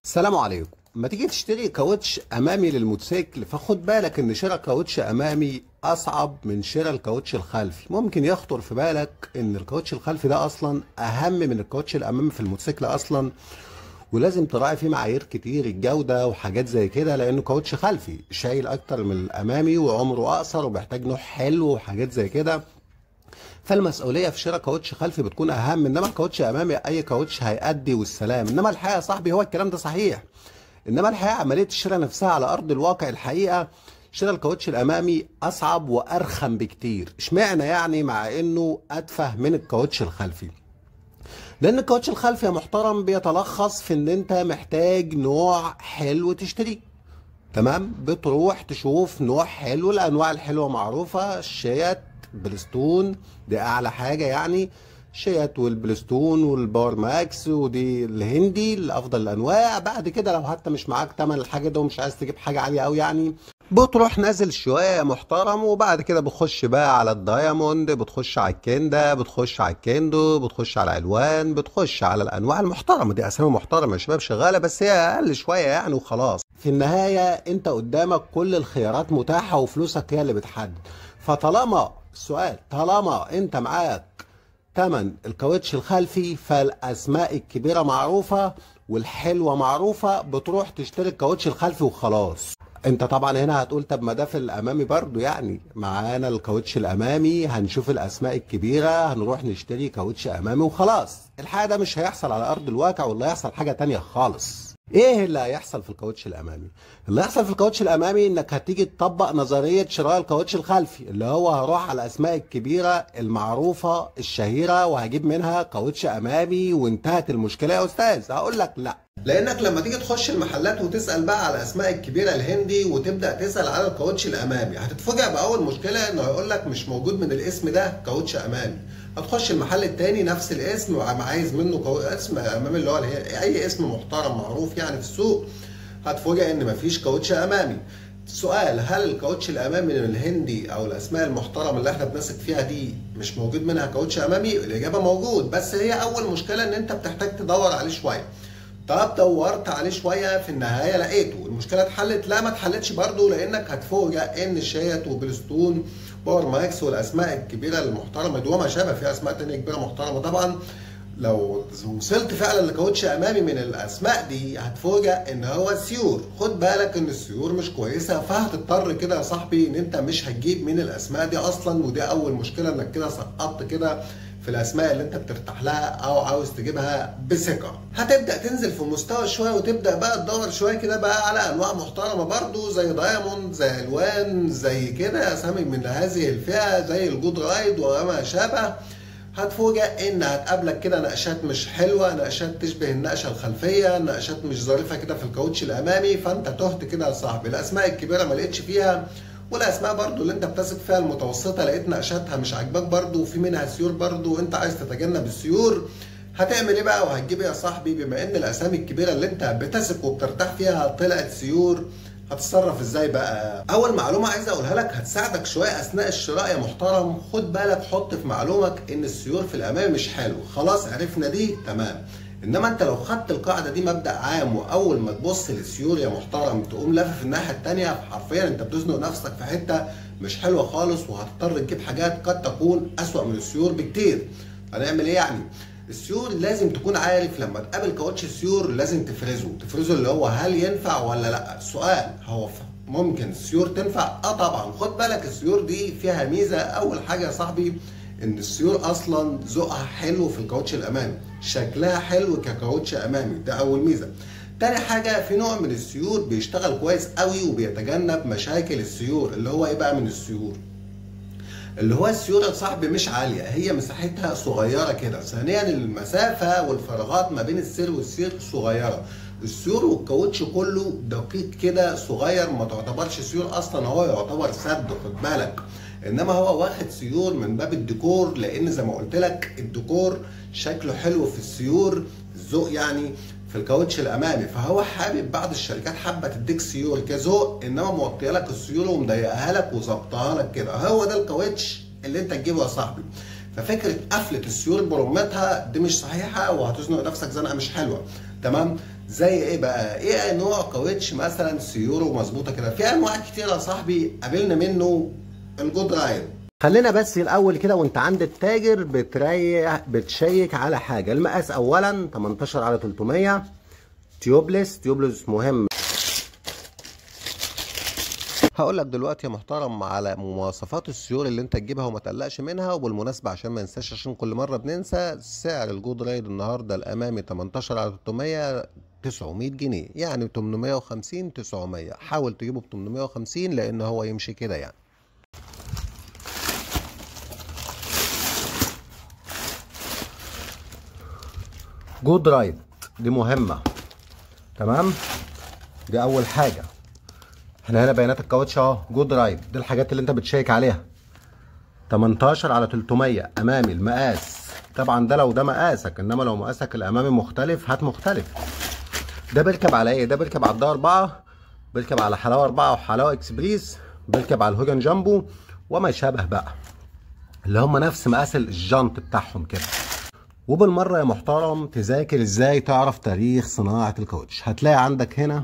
السلام عليكم. ما تيجي تشتري كاوتش امامي للموتوسيكل، فخد بالك ان شراء كاوتش امامي اصعب من شراء الكاوتش الخلفي. ممكن يخطر في بالك ان الكاوتش الخلفي ده اصلا اهم من الكاوتش الامامي في الموتوسيكل اصلا، ولازم تراعي فيه معايير كتير، الجوده وحاجات زي كده، لانه كاوتش خلفي شايل اكتر من الامامي وعمره اقصر وبيحتاج نوع حلو وحاجات زي كده. فالمسؤوليه في شراء كاوتش خلفي بتكون اهم، انما الكاوتش امامي اي كاوتش هيأدي والسلام. انما الحقيقه يا صاحبي هو الكلام ده صحيح، انما الحقيقه عمليه الشراء نفسها على ارض الواقع الحقيقه شراء الكاوتش الامامي اصعب وارخم بكتير. اشمعنى يعني مع انه اتفه من الكاوتش الخلفي؟ لان الكاوتش الخلفي يا محترم بيتلخص في ان انت محتاج نوع حلو تشتريه. تمام، بتروح تشوف نوع حلو، الانواع الحلوه معروفه، الشيات، بلستون، دي اعلى حاجه يعني، شيات والبلستون والباور ماكس، ودي الهندي الافضل الانواع. بعد كده لو حتى مش معاك تمن الحاجه ده ومش عايز تجيب حاجه عاليه قوي يعني، بتروح نازل شويه محترم، وبعد كده بتخش بقى على الدايموند، بتخش على الكندا، بتخش على الكندو، بتخش على الالوان، بتخش على الانواع المحترمه. دي اسامي محترمه يا شباب شغاله، بس هي اقل شويه يعني وخلاص. في النهايه انت قدامك كل الخيارات متاحه وفلوسك هي اللي بتحدد. فطالما السؤال، طالما انت معاك تمن الكاوتش الخلفي، فالاسماء الكبيره معروفه والحلوه معروفه، بتروح تشتري الكاوتش الخلفي وخلاص. انت طبعا هنا هتقول طب ما ده في الامامي برضو، يعني معانا الكاوتش الامامي هنشوف الاسماء الكبيره هنروح نشتري كاوتش امامي وخلاص. الحقيقه ده مش هيحصل على ارض الواقع، والله هيحصل حاجه تانية خالص. ايه اللي هيحصل في الكاوتش الامامي؟ اللي هيحصل في الكاوتش الامامي انك هتيجي تطبق نظريه شراء الكاوتش الخلفي، اللي هو هروح على الاسماء الكبيره المعروفه الشهيره وهجيب منها كاوتش امامي وانتهت المشكله يا استاذ. هقول لك لا، لانك لما تيجي تخش المحلات وتسال بقى على الاسماء الكبيره الهندي وتبدا تسال على الكاوتش الامامي، هتتفاجئ باول مشكله انه هيقول لك مش موجود من الاسم ده كاوتش امامي. هتخش المحل التاني نفس الاسم وعايز منه اسم امامي اللي هو اي اسم محترم معروف يعني في السوق، هتفوجئ ان مفيش كاوتش امامي. السؤال، هل الكاوتش الامامي من الهندي او الاسماء المحترمه اللي احنا بنثق فيها دي مش موجود منها كاوتش امامي؟ الاجابه موجود، بس هي اول مشكله ان انت بتحتاج تدور عليه شويه. طب دورت عليه شويه في النهايه لقيته، المشكله اتحلت؟ لا ما اتحلتش برضه، لانك هتفوجئ ان الشيات وبلستون باور ماكس والاسماء الكبيره المحترمه دي وما شابه، في اسماء تانيه كبيره محترمه طبعا، لو وصلت فعلا لكاوتش امامي من الاسماء دي هتفوجئ ان هو سيور. خد بالك ان السيور مش كويسه، فهتضطر كده يا صاحبي ان انت مش هتجيب من الاسماء دي اصلا، ودي اول مشكله، انك كده سقطت كده في الاسماء اللي انت بترتاح لها او عاوز تجيبها بثقه. هتبدا تنزل في مستوى شويه وتبدا بقى تدور شويه كده بقى على انواع محترمه برضو، زي دايموند، زي الوان، زي كده اسامي من هذه الفئه، زي الجود رايد وما شابه. هتفوجئ ان هتقابلك كده نقشات مش حلوه، نقشات تشبه النقشه الخلفيه، نقشات مش ظريفه كده في الكاوتش الامامي، فانت تهت كده يا صاحبي. الاسماء الكبيره ما لقيتش فيها، والاسماء برضو اللي انت بتثق فيها المتوسطه لقيت نقشاتها مش عاجباك برضو، وفي منها سيور برضو وانت عايز تتجنب السيور. هتعمل ايه بقى وهتجيب ايه يا صاحبي بما ان الاسامي الكبيره اللي انت بتثق وبترتاح فيها طلعت سيور؟ هتتصرف ازاي بقى؟ اول معلومه عايز اقولها لك هتساعدك شويه اثناء الشراء يا محترم. خد بالك، حط في معلومك ان السيور في الامام مش حلو، خلاص عرفنا دي تمام. انما انت لو خدت القاعده دي مبدا عام، واول ما تبص للسيور يا محترم تقوم لافف الناحيه الثانيه، حرفيا انت بتزنق نفسك في حته مش حلوه خالص، وهتضطر تجيب حاجات قد تكون اسوأ من السيور بكتير. هنعمل ايه يعني؟ السيور لازم تكون عارف لما تقابل كاوتش السيور لازم تفرزه اللي هو هل ينفع ولا لا. السؤال، هو ممكن السيور تنفع؟ طبعا. خد بالك السيور دي فيها ميزه، اول حاجه يا صاحبي ان السيور اصلا ذوقها حلو في الكاوتش الامامي، شكلها حلو ككاوتش امامي، ده اول ميزه. تاني حاجه، في نوع من السيور بيشتغل كويس قوي وبيتجنب مشاكل السيور، اللي هو ايه بقى من السيور؟ اللي هو السيور يا صاحبي مش عاليه، هي مساحتها صغيره كده. ثانيا المسافه والفراغات ما بين السير والسير صغيره. السيور والكاوتش كله دقيق كده صغير، ما تعتبرش سيور اصلا، هو يعتبر سد، خد بالك. انما هو واخد سيور من باب الديكور، لان زي ما قلت لك الديكور شكله حلو في السيور، الذوق يعني في الكاوتش الامامي. فهو حابب، بعض الشركات حابه تديك سيور كذوق، انما موطيه لك السيور ومضيقها لك وظبطها لك كده. هو ده الكاوتش اللي انت تجيبه يا صاحبي. ففكره قفله السيور برمتها دي مش صحيحه، وهتزنق نفسك زنقه مش حلوه. تمام. زي ايه بقى؟ ايه نوع كاوتش مثلا سيوره مظبوطه كده؟ في انواع كتير يا صاحبي قابلنا منه الجود رايد. خلينا بس الاول كده وانت عند التاجر بتشيك على حاجه. المقاس اولا 18 على 300 تيوبلس مهم. هقول لك دلوقتي يا محترم على مواصفات السيور اللي انت تجيبها وما تقلقش منها. وبالمناسبه عشان ما ننساش، عشان كل مره بننسى، سعر الجود رايد النهارده الامامي 18 على 300 900 جنيه، يعني 850 900. حاول تجيبه ب 850 لان هو يمشي كده يعني. جود رايد دي مهمه. تمام. دي اول حاجه. احنا هنا بيانات الكاوتش اهو، جود رايد دي الحاجات اللي انت بتشيك عليها. 18 على 300 امامي المقاس. طبعا ده لو ده مقاسك، انما لو مقاسك الامامي مختلف هات مختلف. ده بيركب على ايه؟ ده بيركب على الدار 4، بيركب على حلاوه 4 وحلاوه اكسبريس، بيركب على الهوجن جامبو وما شابه بقى، اللي هم نفس مقاس الجنط بتاعهم كده. وبالمره يا محترم تذاكر ازاي تعرف تاريخ صناعه الكاوتش. هتلاقي عندك هنا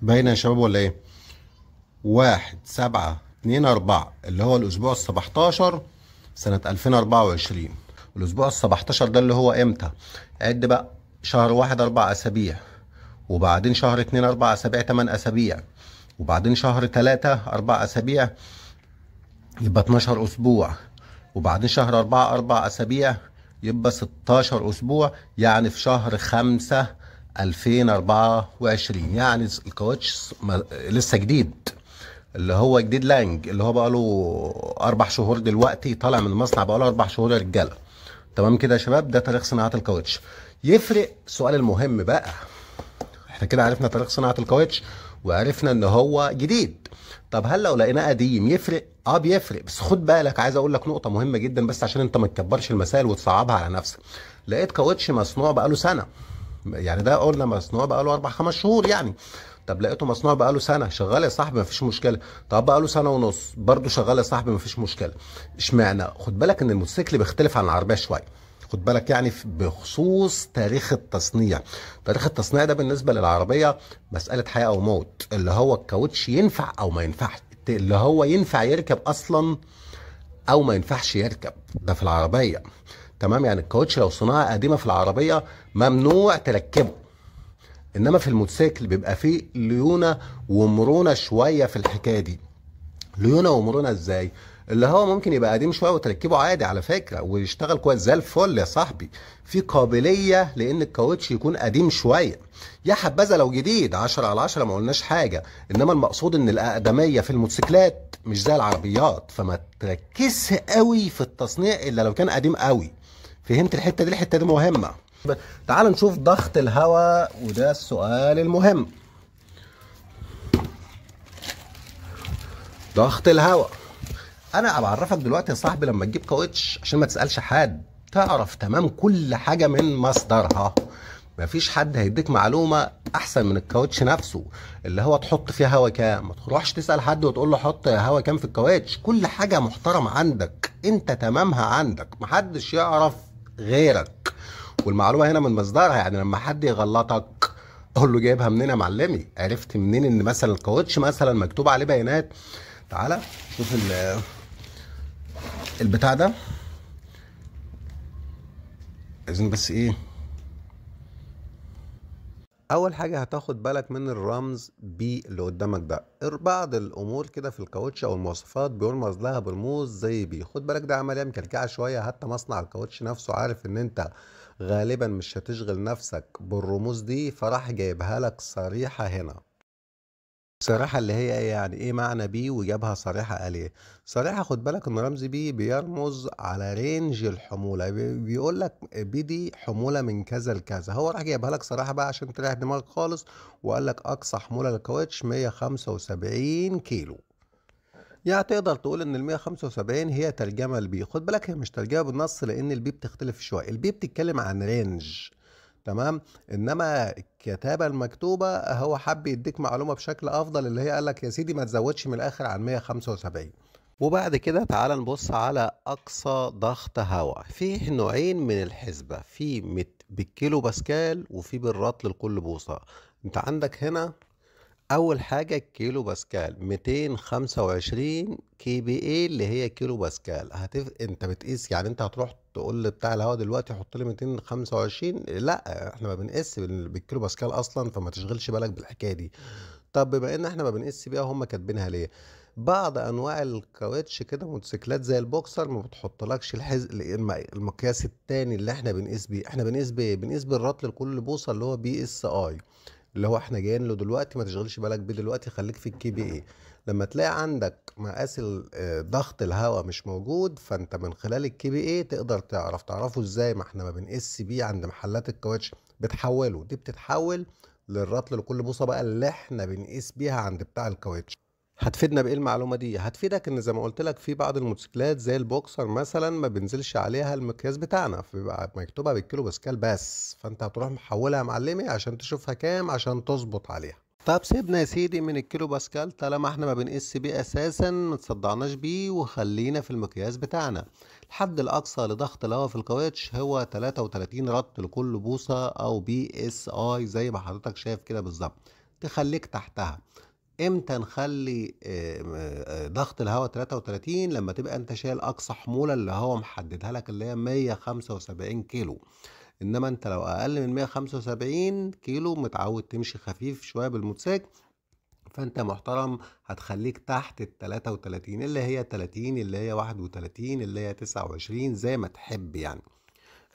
باينه يا شباب ولا ايه؟ 1/7/2/4 اللي هو الاسبوع ال 17 سنه 2024. والاسبوع ال 17 ده اللي هو امتى؟ عد بقى. شهر 1 4 اسابيع، وبعدين شهر 2 4 اسابيع 8 اسابيع، وبعدين شهر 3 4 اسابيع يبقى 12 اسبوع، وبعدين شهر 4 4 اسابيع يبقى 16 اسبوع. يعني في شهر 5 2024 يعني الكاوتش لسه جديد، اللي هو جديد لانج، اللي هو بقى له 4 شهور دلوقتي، طالع من المصنع بقى له 4 شهور يا رجاله. تمام كده يا شباب. ده تاريخ صناعه الكاوتش. يفرق. السؤال المهم بقى، احنا كده عرفنا تاريخ صناعه الكاوتش وعرفنا ان هو جديد. طب هل لو لقيناه قديم يفرق؟ اه بيفرق. بس خد بالك، عايز اقول لك نقطه مهمه جدا بس عشان انت ما تكبرش المسائل وتصعبها على نفسك. لقيت كاوتش مصنوع بقى له سنه، يعني ده قلنا مصنوع بقى له 4 5 شهور يعني. طب لقيته مصنوع بقى له سنه، شغال يا صاحبي مفيش مشكله. طب بقى له سنه ونص برضه شغال يا صاحبي مفيش مشكله. اشمعنى؟ خد بالك ان الموتوسيكل بيختلف عن العربيه شويه. خد بالك يعني بخصوص تاريخ التصنيع. تاريخ التصنيع ده بالنسبه للعربيه مساله حياه او موت، اللي هو الكاوتش ينفع او ما ينفعش، اللي هو ينفع يركب اصلا او ما ينفعش يركب، ده في العربيه. تمام. يعني الكاوتش لو صناعه قديمه في العربيه ممنوع تركبه، انما في الموتوسيكل بيبقى فيه ليونه ومرونه شويه في الحكايه دي. ليونه ومرونه ازاي؟ اللي هو ممكن يبقى قديم شويه وتركبه عادي على فكره ويشتغل كويس زي الفل يا صاحبي. في قابليه لان الكاوتش يكون قديم شويه. يا حبذا لو جديد 10 على 10 ما قلناش حاجه، انما المقصود ان الاقدميه في الموتوسيكلات مش زي العربيات، فما تركزش قوي في التصنيع الا لو كان قديم قوي. فهمت الحته دي؟ الحته دي مهمه. تعال نشوف ضغط الهواء، وده السؤال المهم. ضغط الهواء. انا بعرفك دلوقتي يا صاحبي لما تجيب كاوتش عشان ما تسالش حد، تعرف تمام كل حاجه من مصدرها. مفيش حد هيديك معلومه احسن من الكاوتش نفسه، اللي هو تحط فيها هوا كام. ما تروحش تسال حد وتقول له حط هوا كام في الكاوتش. كل حاجه محترمه عندك انت، تمامها عندك، محدش يعرف غيرك. والمعلومه هنا من مصدرها. يعني لما حد يغلطك قول له جايبها منين يا معلمي؟ عرفت منين ان مثلا الكاوتش مثلا مكتوب عليه بيانات؟ تعالى شوف البتاع ده. عايزين بس ايه، اول حاجه هتاخد بالك من الرمز بي اللي قدامك ده. بعض الامور كده في الكاوتش او المواصفات بيرمز لها برموز زي بي. خد بالك ده عمليه مكلكعه شويه، حتى مصنع الكاوتش نفسه عارف ان انت غالبا مش هتشغل نفسك بالرموز دي، فراح جايبها لك صريحه هنا. صريحة اللي هي ايه؟ يعني ايه معنى بي وجابها صريحة؟ قال ايه صريحة؟ خد بالك ان رمز بي بيرمز على رينج الحمولة. بيقول لك بي دي حمولة من كذا لكذا. هو راح جايبها لك صراحة بقى عشان تريح دماغك خالص، وقال لك اقصى حمولة للكاوتش 175 كيلو. يعني تقدر تقول ان ال 175 هي ترجمة البي. خد بالك هي مش ترجمة بالنص لان البي بتختلف شوية. البي بتتكلم عن رينج، تمام، انما الكتابه المكتوبه هو حب يديك معلومه بشكل افضل، اللي هي قال لك يا سيدي ما تزودش من الاخر عن 175. وبعد كده تعال نبص على أقصى ضغط هواء. فيه نوعين من الحسبة، في بالكيلو باسكال وفي بالرطل لكل بوصة. انت عندك هنا أول حاجة الكيلو باسكال 225 كي بي اي اللي هي كيلو باسكال. انت بتقيس يعني، انت هتروح تقول لبتاع الهواء دلوقتي حط لي 225؟ لا، احنا ما بنقيس بالكيلو باسكال اصلا، فما تشغلش بالك بالحكاية دي. طب بما ان احنا ما بنقيس بيها، هم كاتبينها ليه؟ بعض انواع الكاوتش كده موتوسيكلات زي البوكسر ما بتحطلكش المقياس التاني اللي احنا بنقيس بيه. احنا بنقيس بايه؟ بنقيس بالرطل لكل بوصه اللي هو بي اس اي، اللي هو احنا جايين له دلوقتي. ما تشغلش بالك بيه دلوقتي، خليك في الكي بي اي. لما تلاقي عندك مقاس ضغط الهواء مش موجود، فانت من خلال الكي بي اي تقدر تعرفه ازاي. ما احنا ما بنقيس بيه عند محلات الكاوتش، بتحوله، دي بتتحول للرطل لكل بوصه بقى اللي احنا بنقيس بيها عند بتاع الكاوتش. هتفيدنا بايه المعلومه دي؟ هتفيدك ان زي ما قلت لك في بعض الموتوسيكلات زي البوكسر مثلا ما بنزلش عليها المقياس بتاعنا، فبيبقى مكتوبه بالكيلو باسكال بس، فانت هتروح محولها يا معلمي عشان تشوفها كام عشان تظبط عليها. طب سيبنا يا سيدي من الكيلو باسكال طالما احنا ما بنقيس بيه اساسا، ما تصدعناش بيه وخلينا في المقياس بتاعنا. الحد الاقصى لضغط الهواء في الكاوتش هو 33 رط لكل بوصه، او بي اس اي زي ما حضرتك شايف كده بالظبط. تخليك تحتها. امتى نخلي ضغط الهواء 33؟ لما تبقى انت شايل اقصى حمولة اللي هو محددها لك اللي هي 175 كيلو. انما انت لو اقل من 175 كيلو متعود تمشي خفيف شوية بالموتوسيكل، فانت محترم هتخليك تحت ال 33 اللي هي 30 اللي هي 31 اللي هي 29 زي ما تحب يعني.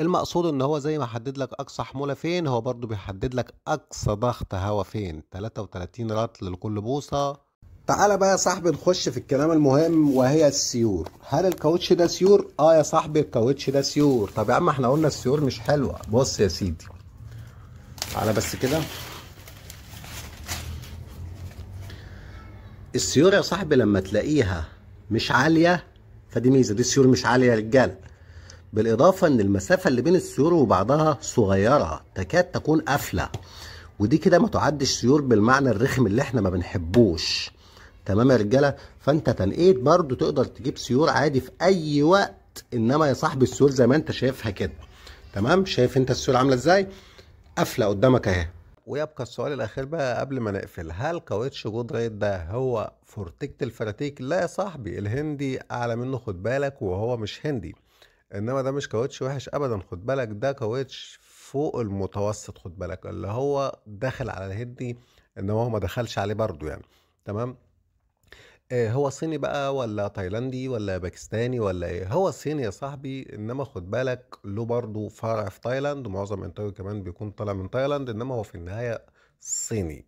المقصود ان هو زي ما حدد لك اقصى حمولة فين، هو برضو بيحدد لك اقصى ضغط هواء فين، 33 رطل لكل بوصة. تعالى بقى يا صاحبي نخش في الكلام المهم وهي السيور. هل الكاوتش ده سيور؟ اه يا صاحبي الكاوتش ده سيور. طب يا عم احنا قلنا السيور مش حلوة. بص يا سيدي، تعالى بس كده. السيور يا صاحبي لما تلاقيها مش عالية فدي ميزة، دي السيور مش عالية يا رجالة. بالاضافة ان المسافة اللي بين السيور وبعضها صغيرة تكاد تكون قافلة، ودي كده ما تعدش سيور بالمعنى الرخم اللي احنا ما بنحبوش. تمام يا رجاله؟ فانت تنقيت برضو تقدر تجيب سيور عادي في اي وقت، انما يا صاحبي السيور زي ما انت شايفها كده. تمام؟ شايف انت السيور عامله ازاي؟ قافله قدامك اهي. ويبقى السؤال الاخير بقى قبل ما نقفل، هل كاوتش جود رايد ده هو فورتيكت الفراتيك؟ لا يا صاحبي، الهندي اعلى منه خد بالك، وهو مش هندي. انما ده مش كاوتش وحش ابدا، خد بالك ده كاوتش فوق المتوسط، خد بالك اللي هو داخل على الهندي انما هو ما دخلش عليه برضو يعني. تمام؟ هو صيني بقى ولا تايلاندي ولا باكستاني ولا ايه؟ هو صيني يا صاحبي، انما خد بالك له برضو فرع في تايلاند، ومعظم انتاجه كمان بيكون طالع من تايلاند، انما هو في النهاية صيني.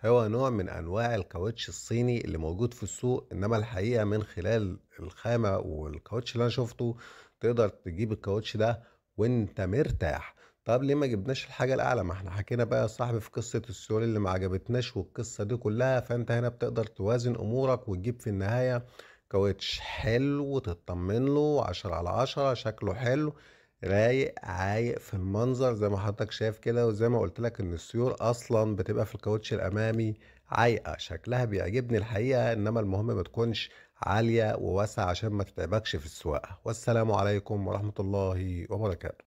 هو نوع من انواع الكاوتش الصيني اللي موجود في السوق، انما الحقيقة من خلال الخامة والكاوتش اللي انا شفته تقدر تجيب الكاوتش ده وانت مرتاح. طب ليه ما جبناش الحاجة الأعلى؟ ما احنا حكينا بقى يا صاحبي في قصة السيول اللي ما عجبتناش والقصة دي كلها، فانت هنا بتقدر توازن أمورك وتجيب في النهاية كاوتش حلو وتطمن له 10/10، شكله حلو رايق عايق في المنظر زي ما حضرتك شايف كده. وزي ما قلت لك ان السيور اصلا بتبقى في الكاوتش الامامي عايقة، شكلها بيعجبني الحقيقة، انما المهم ما تكونش عالية وواسعة عشان ما تتعبكش في السواقة. والسلام عليكم ورحمة الله وبركاته.